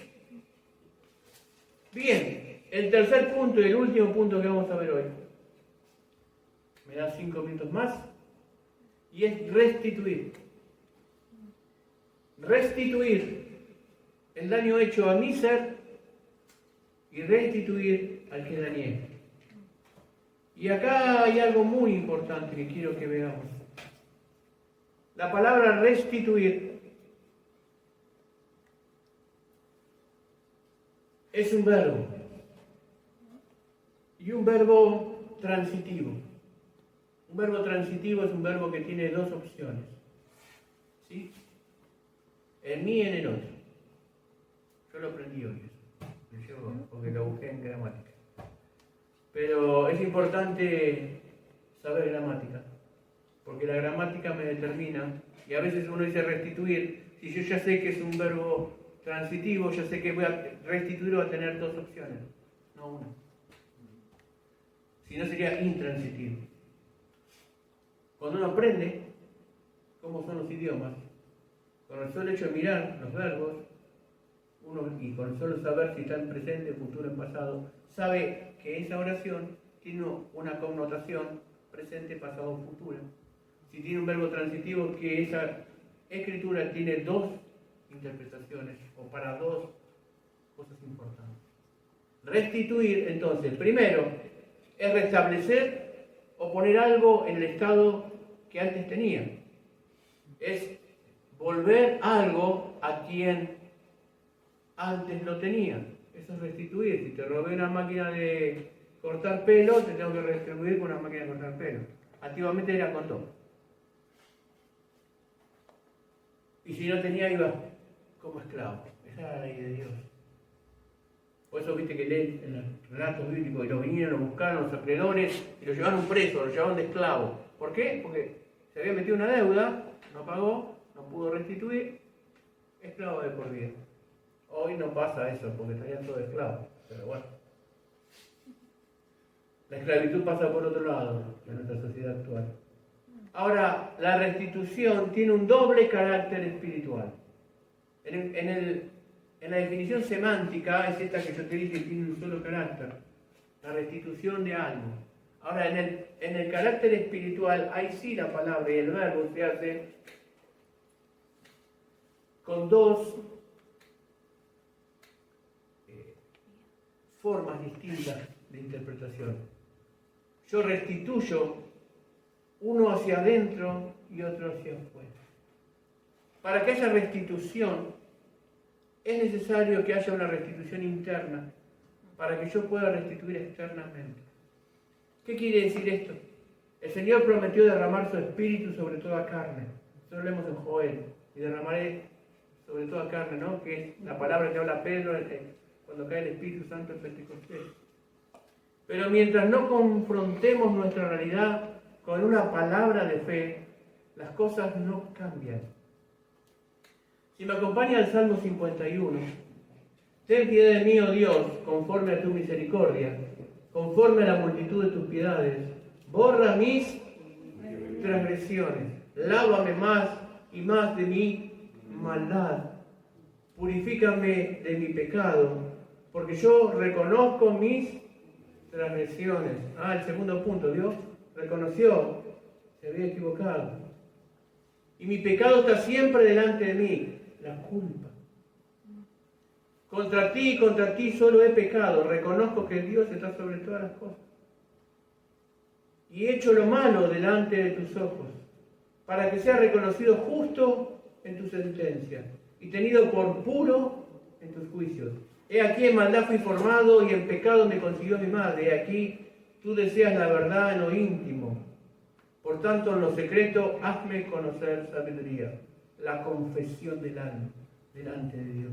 Bien, el tercer punto y el último punto que vamos a ver hoy. Me da 5 minutos más. Y es restituir. Restituir el daño hecho a mi ser y restituir al que dañé. Y acá hay algo muy importante que quiero que veamos. La palabra restituir es un verbo. Y un verbo transitivo. Un verbo transitivo es un verbo que tiene 2 opciones. ¿Sí? En mí y en el otro. Yo lo aprendí hoy. Porque lo busqué en gramática. Pero es importante saber gramática. porque la gramática me determina, y a veces uno dice restituir, si yo ya sé que es un verbo transitivo, ya sé que voy a restituir o a tener dos opciones, no una. Si no sería intransitivo. Cuando uno aprende cómo son los idiomas, con el solo hecho de mirar los verbos, y con el solo saber si está en presente, futuro, en pasado, sabe que esa oración tiene una connotación presente, pasado, futuro. Si tiene un verbo transitivo, que esa escritura tiene dos interpretaciones o para dos cosas importantes. Restituir, entonces, primero, es restablecer o poner algo en el estado que antes tenía. Es volver algo a quien antes lo tenía. Eso es restituir. Si te robé una máquina de cortar pelo, te tengo que restituir con una máquina de cortar pelo. Antiguamente era con dos. Y si no tenía, iba como esclavo. Esa era la ley de Dios. Por eso viste que leen en los relatos bíblicos, y lo vinieron, lo buscaron los acreedores y lo llevaron preso, lo llevaron de esclavo. ¿Por qué? Porque se había metido una deuda, no pagó, no pudo restituir, esclavo de por vida. Hoy no pasa eso, porque estarían todos esclavos, pero bueno. La esclavitud pasa por otro lado en nuestra sociedad actual. Ahora, la restitución tiene un doble carácter espiritual. En la definición semántica es esta que yo te dije, que tiene un solo carácter, la restitución de algo. Ahora, en el carácter espiritual, ahí sí la palabra y el verbo se hace con dos formas distintas de interpretación. Yo restituyo uno hacia adentro y otro hacia afuera. Para que haya restitución, es necesario que haya una restitución interna para que yo pueda restituir externamente. ¿Qué quiere decir esto? El Señor prometió derramar su espíritu sobre toda carne. Eso lo leemos en Joel. Y derramaré sobre toda carne, ¿no? Que es la palabra que habla Pedro cuando cae el Espíritu Santo en Pentecostés. Pero mientras no confrontemos nuestra realidad con una palabra de fe, las cosas no cambian. Si me acompaña al Salmo 51, ten piedad de mí, oh Dios, conforme a tu misericordia, conforme a la multitud de tus piedades, borra mis transgresiones, lávame más y más de mi maldad, purifícame de mi pecado, porque yo reconozco mis transgresiones. El segundo punto, Dios reconoció, se había equivocado. Y mi pecado está siempre delante de mí, la culpa. Contra ti solo he pecado, reconozco que Dios está sobre todas las cosas. Y he hecho lo malo delante de tus ojos, para que sea reconocido justo en tu sentencia y tenido por puro en tus juicios. He aquí en maldad fui formado y en pecado me concibió mi madre. He aquí tú deseas la verdad en lo íntimo. Por tanto, en lo secreto, hazme conocer sabiduría, la confesión del alma delante de Dios.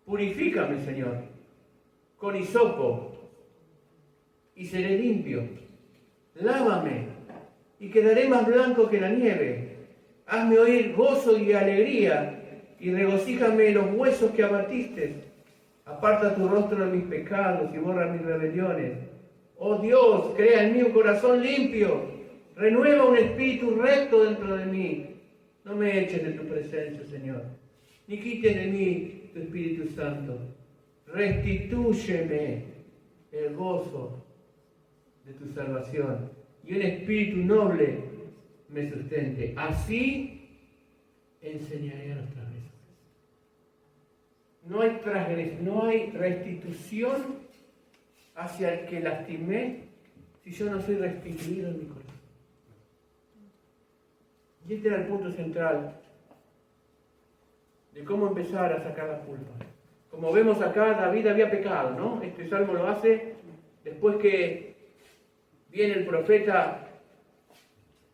Purifícame, Señor, con hisopo y seré limpio. Lávame y quedaré más blanco que la nieve. Hazme oír gozo y alegría y regocíjame los huesos que abatiste. Aparta tu rostro de mis pecados y borra mis rebeliones. Oh Dios, crea en mí un corazón limpio. Renueva un espíritu recto dentro de mí. No me eches de tu presencia, Señor, ni quites de mí tu Espíritu Santo. Restitúyeme el gozo de tu salvación y un espíritu noble me sustente. Así enseñaré a los transgresores. No hay restitución hacia el que lastimé si yo no soy restituido en mi corazón. Y este era el punto central de cómo empezar a sacar la culpa. Como vemos acá, David había pecado, ¿no? Este salmo lo hace después que viene el profeta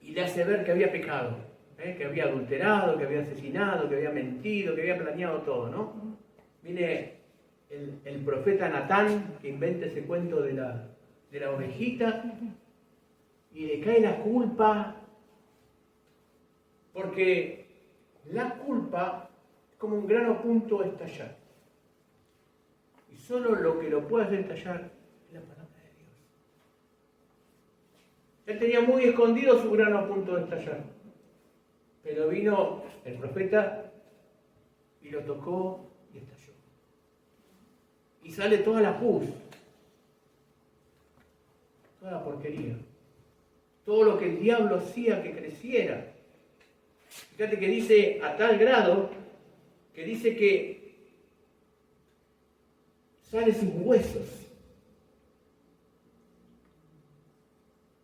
y le hace ver que había pecado, que había adulterado, que había asesinado, que había mentido, que había planeado todo, ¿no? Viene el profeta Natán, que inventa ese cuento de la ovejita, y le cae la culpa, porque la culpa es como un grano a punto de estallar. Y solo lo que lo puede hacer estallar es la palabra de Dios. Él tenía muy escondido su grano a punto de estallar. Pero vino el profeta y lo tocó y estalló. Y sale toda la pus, toda la porquería, todo lo que el diablo hacía que creciera. Fíjate que dice a tal grado que dice que sale sus huesos.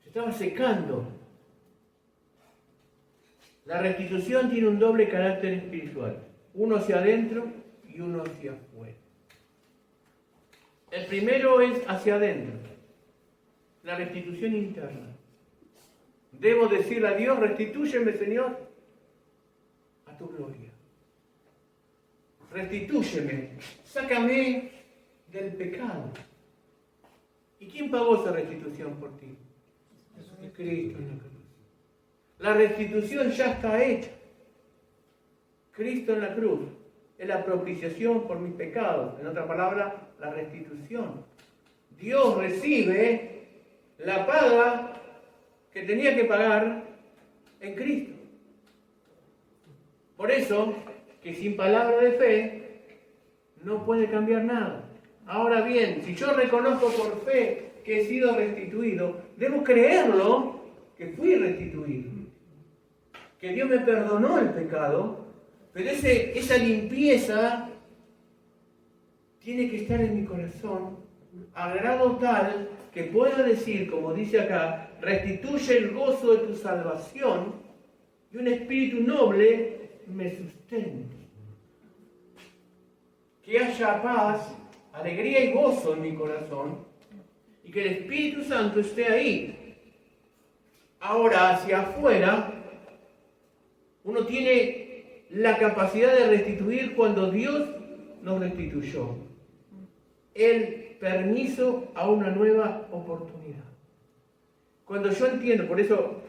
Se estaba secando. La restitución tiene un doble carácter espiritual, uno hacia adentro y uno hacia afuera. El primero es hacia adentro, la restitución interna. Debo decirle a Dios, restitúyeme, Señor, a tu gloria. Restitúyeme, sácame del pecado. ¿Y quién pagó esa restitución por ti? Cristo en la cruz. La restitución ya está hecha. Cristo en la cruz es la propiciación por mis pecados. En otra palabra, la restitución. Dios recibe la paga que tenía que pagar en Cristo. Por eso, que sin palabra de fe no puede cambiar nada. Ahora bien, si yo reconozco por fe que he sido restituido, debo creerlo que fui restituido. Que Dios me perdonó el pecado, pero esa limpieza tiene que estar en mi corazón a grado tal que pueda decir, como dice acá, restituye el gozo de tu salvación y un espíritu noble me sustente. Que haya paz, alegría y gozo en mi corazón y que el Espíritu Santo esté ahí. Ahora, hacia afuera, uno tiene la capacidad de restituir cuando Dios nos restituyó. El permiso a una nueva oportunidad. Cuando yo entiendo, por eso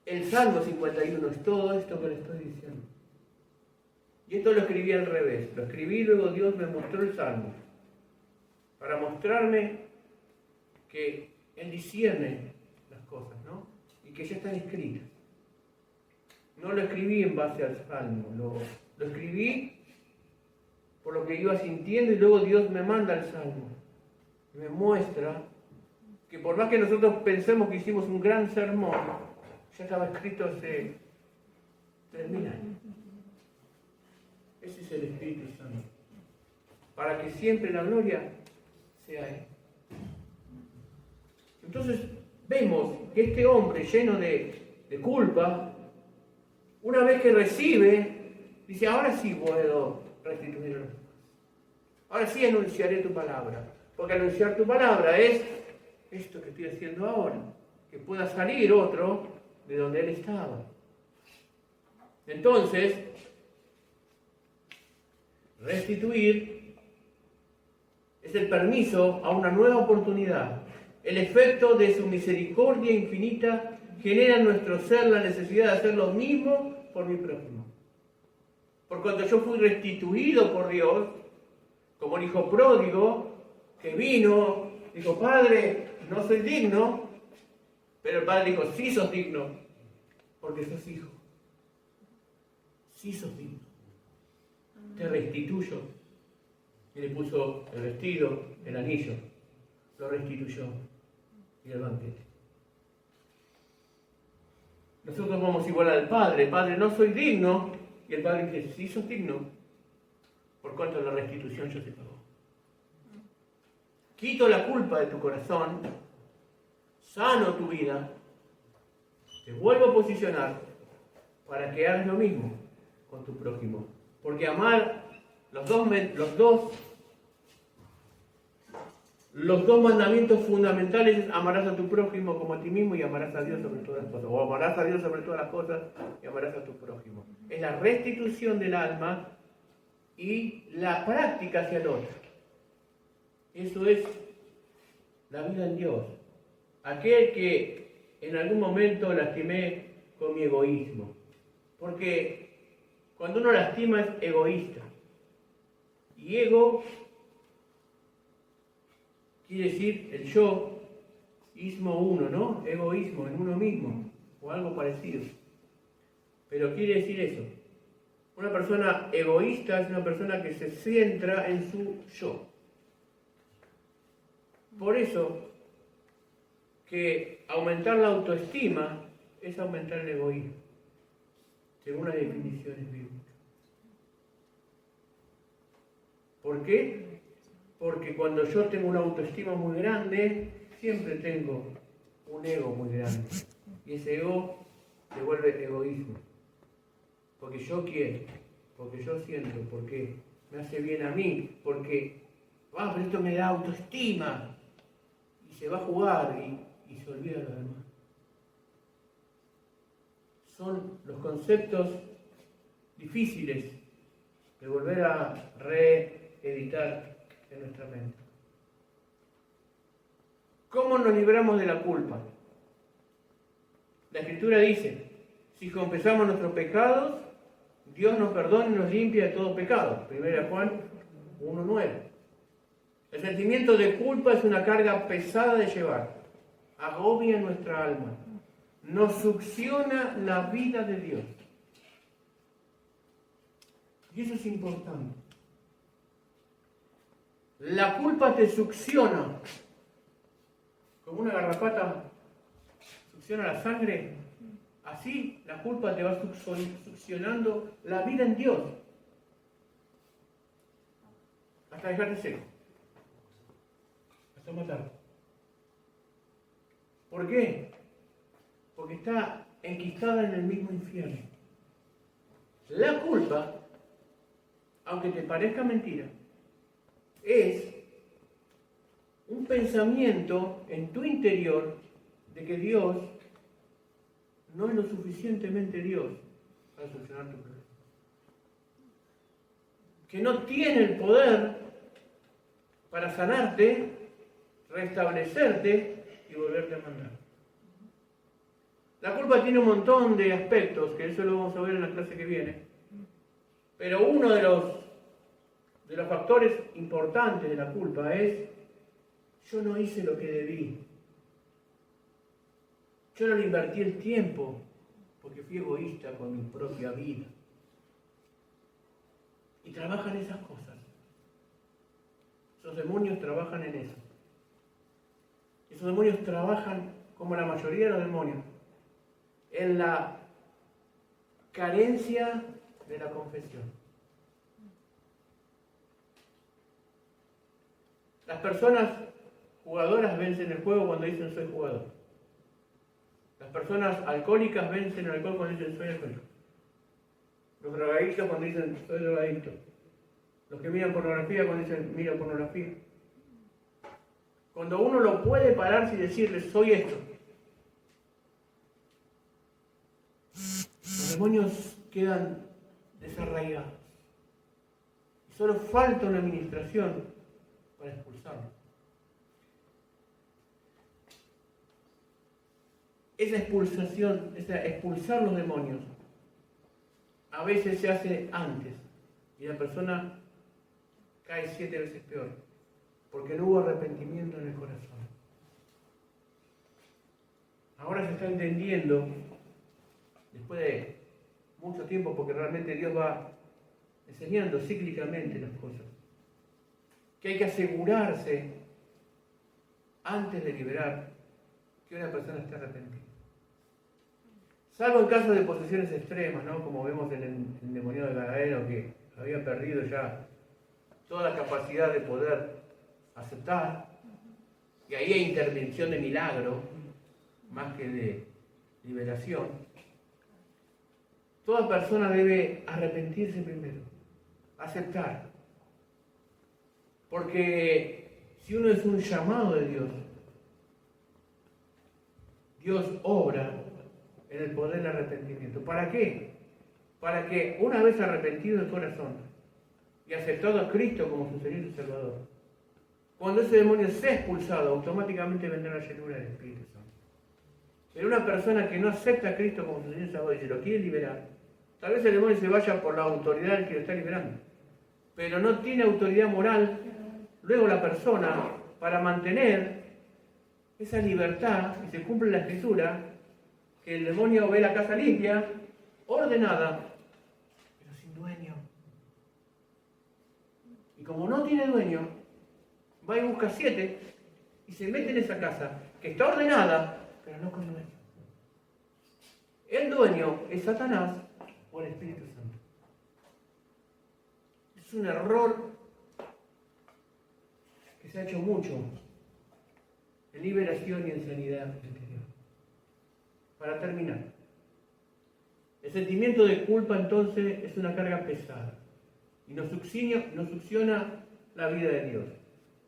el Salmo 51 es todo esto que le estoy diciendo. Y esto lo escribí al revés. Lo escribí y luego Dios me mostró el Salmo. Para mostrarme que Él discierne las cosas, ¿no? Y que ya están escritas. No lo escribí en base al Salmo. Lo escribí por lo que iba sintiendo y luego Dios me manda el Salmo. Y me muestra que por más que nosotros pensemos que hicimos un gran sermón, ya estaba escrito hace 3000 años. Ese es el Espíritu Santo. Para que siempre la gloria sea Él. Entonces vemos que este hombre lleno de culpa, una vez que recibe, dice, ahora sí puedo restituir los demás. Ahora sí anunciaré tu palabra. Porque anunciar tu palabra es esto que estoy haciendo ahora. Que pueda salir otro de donde él estaba. Entonces, restituir es el permiso a una nueva oportunidad. El efecto de su misericordia infinita genera en nuestro ser la necesidad de hacer lo mismo por mi prójimo. Por cuanto yo fui restituido por Dios, como el hijo pródigo que vino, dijo, Padre, no soy digno, pero el padre dijo, sí sos digno, porque sos hijo. Sí sos digno. Te restituyo. Y le puso el vestido, el anillo, lo restituyó y el banquete. Nosotros vamos igual al Padre. Padre, no soy digno. Y el Padre dice, sí sos digno, por cuanto la restitución yo te pago. Quito la culpa de tu corazón, sano tu vida, te vuelvo a posicionar para que hagas lo mismo con tu prójimo. Porque amar los dos mandamientos fundamentales es amarás a tu prójimo como a ti mismo y amarás a Dios sobre todas las cosas. O amarás a Dios sobre todas las cosas y amarás a tu prójimo. Es la restitución del alma y la práctica hacia el otro. Eso es la vida en Dios. Aquel que en algún momento lastimé con mi egoísmo. Porque cuando uno lastima es egoísta. Y ego quiere decir el yo, ismo uno, ¿no? Egoísmo en uno mismo, o algo parecido. Pero quiere decir eso. Una persona egoísta es una persona que se centra en su yo. Por eso que aumentar la autoestima es aumentar el egoísmo, según las definiciones bíblicas. ¿Por qué? Porque cuando yo tengo una autoestima muy grande, siempre tengo un ego muy grande. Y ese ego se vuelve egoísmo. Porque yo quiero, porque yo siento, porque me hace bien a mí, porque, pero esto me da autoestima. Y se va a jugar y se olvida de lo demás. Son los conceptos difíciles de volver a reeditar en nuestra mente. ¿Cómo nos libramos de la culpa? La Escritura dice, si confesamos nuestros pecados, Dios nos perdona y nos limpia de todo pecado. 1 Juan 1:9. El sentimiento de culpa es una carga pesada de llevar. Agobia nuestra alma. Nos succiona la vida de Dios. Y eso es importante. La culpa te succiona. Como una garrapata succiona la sangre, así la culpa te va succionando la vida en Dios. Hasta dejarte seco. Hasta matar. ¿Por qué? Porque está enquistada en el mismo infierno. La culpa, aunque te parezca mentira, es un pensamiento en tu interior de que Dios no es lo suficientemente Dios para solucionar tu problema. Que no tiene el poder para sanarte, restablecerte y volverte a mandar. La culpa tiene un montón de aspectos, que eso lo vamos a ver en la clase que viene. Pero uno de los factores importantes de la culpa es: yo no hice lo que debí. Yo no le invertí el tiempo porque fui egoísta con mi propia vida. Y trabajan esas cosas. Esos demonios trabajan en eso. Esos demonios trabajan, como la mayoría de los demonios, en la carencia de la confesión. Las personas jugadoras vencen el juego cuando dicen soy jugador. Las personas alcohólicas vencen el alcohol cuando dicen soy alcohólico. Los drogadictos cuando dicen soy drogadicto. Los que miran pornografía cuando dicen mira pornografía. Cuando uno lo puede pararse y decirle soy esto. Los demonios quedan desarraigados. Y solo falta una administración para expulsarlos. Esa expulsación, expulsar los demonios, a veces se hace antes y la persona cae 7 veces peor, porque no hubo arrepentimiento en el corazón. Ahora se está entendiendo, después de mucho tiempo, porque realmente Dios va enseñando cíclicamente las cosas, que hay que asegurarse antes de liberar que una persona esté arrepentida. Salvo en casos de posesiones extremas, ¿no? Como vemos en el endemoniado de Gadareno, que había perdido ya toda la capacidad de poder aceptar, y ahí hay intervención de milagro, más que de liberación. Toda persona debe arrepentirse primero, aceptar. Porque si uno es un llamado de Dios, Dios obra en el poder del arrepentimiento. ¿Para qué? Para que una vez arrepentido el corazón y aceptado a Cristo como su Señor y Salvador, cuando ese demonio sea expulsado, automáticamente vendrá la llenura del Espíritu Santo. Pero una persona que no acepta a Cristo como su Señor y Salvador y se lo quiere liberar, tal vez el demonio se vaya por la autoridad del que lo está liberando, pero no tiene autoridad moral, luego la persona, para mantener esa libertad, y se cumple la Escritura, que el demonio ve la casa limpia, ordenada, pero sin dueño. Y como no tiene dueño, va y busca 7 y se mete en esa casa, que está ordenada, pero no con dueño. El dueño es Satanás o el Espíritu Santo. Es un error que se ha hecho mucho en liberación y en sanidad interior. Para terminar, el sentimiento de culpa entonces es una carga pesada y nos succiona la vida de Dios.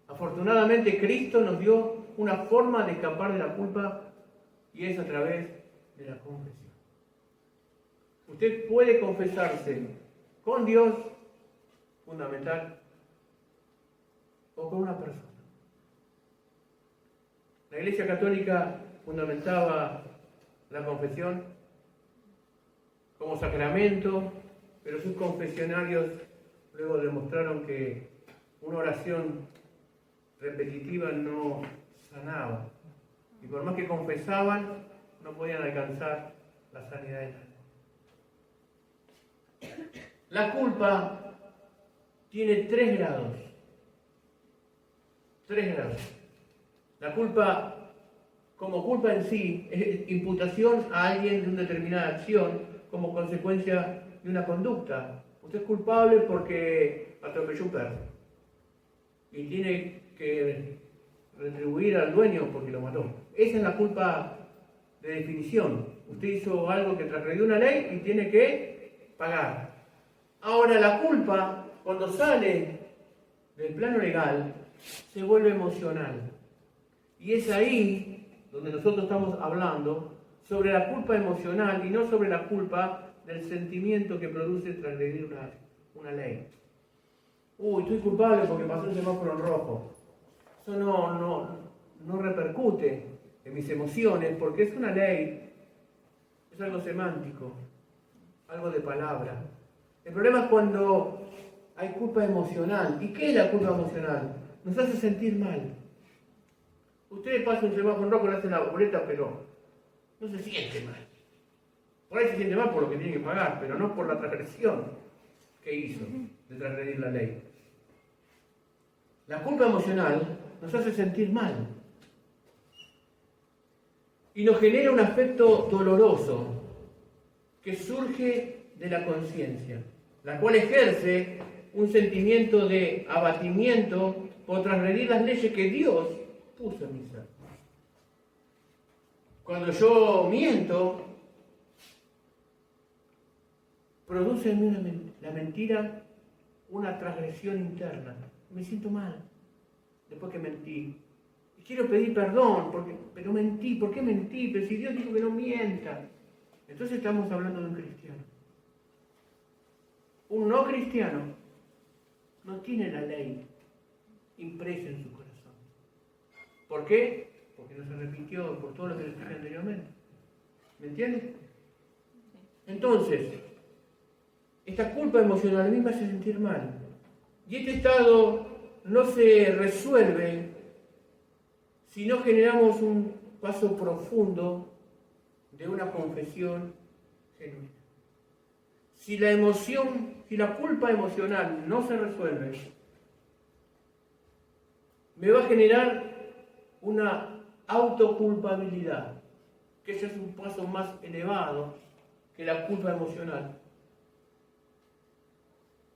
Afortunadamente Cristo nos dio una forma de escapar de la culpa y es a través de la confesión. Usted puede confesarse con Dios, fundamental, o con una persona. La Iglesia Católica fundamentaba la confesión como sacramento, pero sus confesionarios luego demostraron que una oración repetitiva no sanaba. Y por más que confesaban, no podían alcanzar la sanidad del alma. La culpa tiene 3 grados. 3 grados. La culpa, como culpa en sí, es imputación a alguien de una determinada acción como consecuencia de una conducta. Usted es culpable porque atropelló un perro y tiene que retribuir al dueño porque lo mató. Esa es la culpa de definición. Usted hizo algo que transgredió una ley y tiene que pagar. Ahora la culpa, cuando sale del plano legal, se vuelve emocional. Y es ahí donde nosotros estamos hablando sobre la culpa emocional y no sobre la culpa del sentimiento que produce transgredir una ley. Uy, estoy culpable porque pasó el semáforo en rojo. Eso no repercute en mis emociones porque es una ley, es algo semántico, algo de palabra. El problema es cuando hay culpa emocional. ¿Y qué es la culpa emocional? Nos hace sentir mal. Ustedes pasan un semáforo en rojo, le hacen la boleta, pero no se siente mal. Por ahí se siente mal por lo que tiene que pagar, pero no por la transgresión que hizo de transgredir la ley. La culpa emocional nos hace sentir mal y nos genera un afecto doloroso que surge de la conciencia, la cual ejerce un sentimiento de abatimiento por transgredir las leyes que Dios puso en mi ser. Cuando yo miento, produce en mí la mentira una transgresión interna. Me siento mal después que mentí. Y quiero pedir perdón, pero mentí. ¿Por qué mentí? Pero si Dios dijo que no mienta. Entonces estamos hablando de un cristiano. Un no cristiano no tiene la ley impresa en su corazón. ¿Por qué? Porque no se arrepintió por todo lo que le dije anteriormente. ¿Me entiendes? Entonces, esta culpa emocional a mí me hace sentir mal. Y este estado no se resuelve si no generamos un paso profundo de una confesión genuina. Si la culpa emocional no se resuelve, me va a generar una autoculpabilidad, que ese es un paso más elevado que la culpa emocional,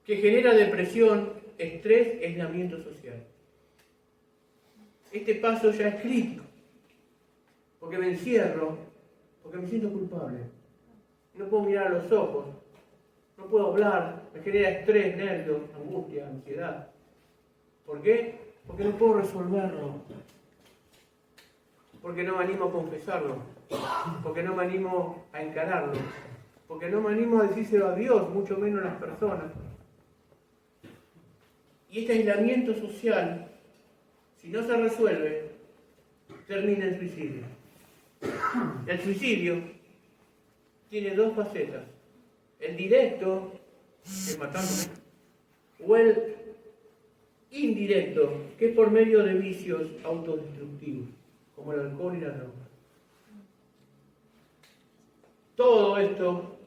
que genera depresión, estrés, aislamiento social. Este paso ya es crítico, porque me encierro, porque me siento culpable. No puedo mirar a los ojos, no puedo hablar, me genera estrés, nervios, angustia, ansiedad. ¿Por qué? Porque no puedo resolverlo. Porque no me animo a confesarlo. Porque no me animo a encararlo. Porque no me animo a decírselo a Dios, mucho menos a las personas. Y este aislamiento social, si no se resuelve, termina en suicidio. El suicidio tiene dos facetas. El directo, que es matándome, o el indirecto, que es por medio de vicios autodestructivos, como el alcohol y la droga. Todo esto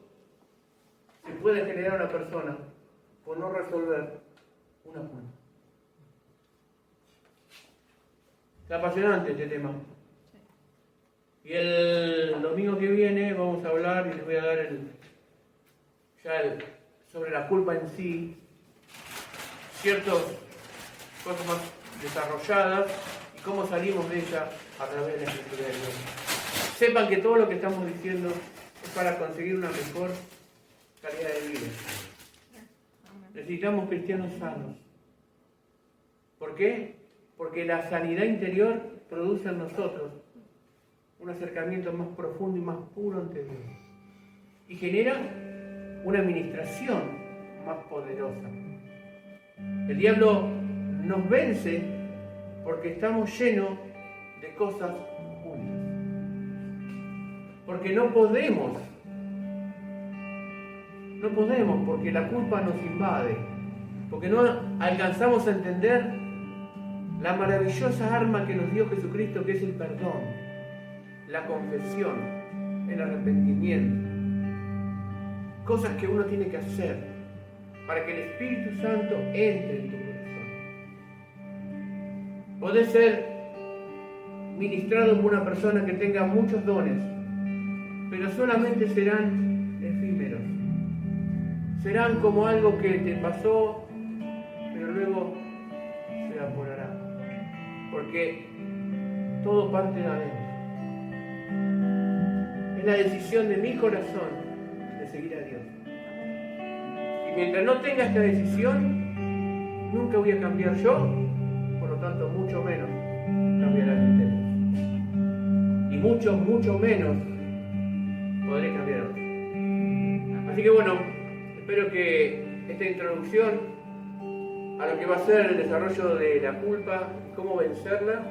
se puede generar a una persona por no resolver una culpa. Es apasionante este tema. Y el domingo que viene vamos a hablar y les voy a dar sobre la culpa en sí, ciertas cosas más desarrolladas y cómo salimos de ella a través de la Escritura de Dios. Sepan que todo lo que estamos diciendo es para conseguir una mejor calidad de vida. Necesitamos cristianos sanos. ¿Por qué? Porque la sanidad interior produce en nosotros un acercamiento más profundo y más puro ante Dios. Y genera una administración más poderosa. El diablo nos vence porque estamos llenos de cosas ocultas. Porque no podemos, porque la culpa nos invade. Porque no alcanzamos a entender la maravillosa arma que nos dio Jesucristo, que es el perdón, la confesión, el arrepentimiento. Cosas que uno tiene que hacer para que el Espíritu Santo entre en tu corazón. Podés ser ministrado por una persona que tenga muchos dones, pero solamente serán efímeros. Serán como algo que te pasó, pero luego se evaporará. Porque todo parte de adentro. Es la decisión de mi corazón de seguir a Dios. Y mientras no tenga esta decisión, nunca voy a cambiar yo, por lo tanto, mucho menos cambiará el tema. Y mucho menos podré cambiar otro. Así que bueno, espero que esta introducción a lo que va a ser el desarrollo de la culpa y cómo vencerla,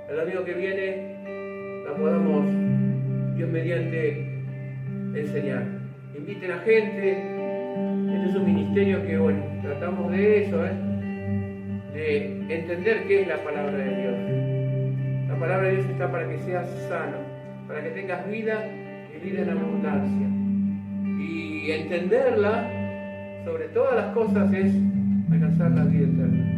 el domingo que viene la podamos, Dios mediante, enseñar. Inviten a gente. Este es un ministerio que, bueno, tratamos de eso, de entender qué es la palabra de Dios. La palabra de Dios está para que seas sano, para que tengas vida y vida en abundancia. Y entenderla, sobre todas las cosas, es alcanzar la vida eterna.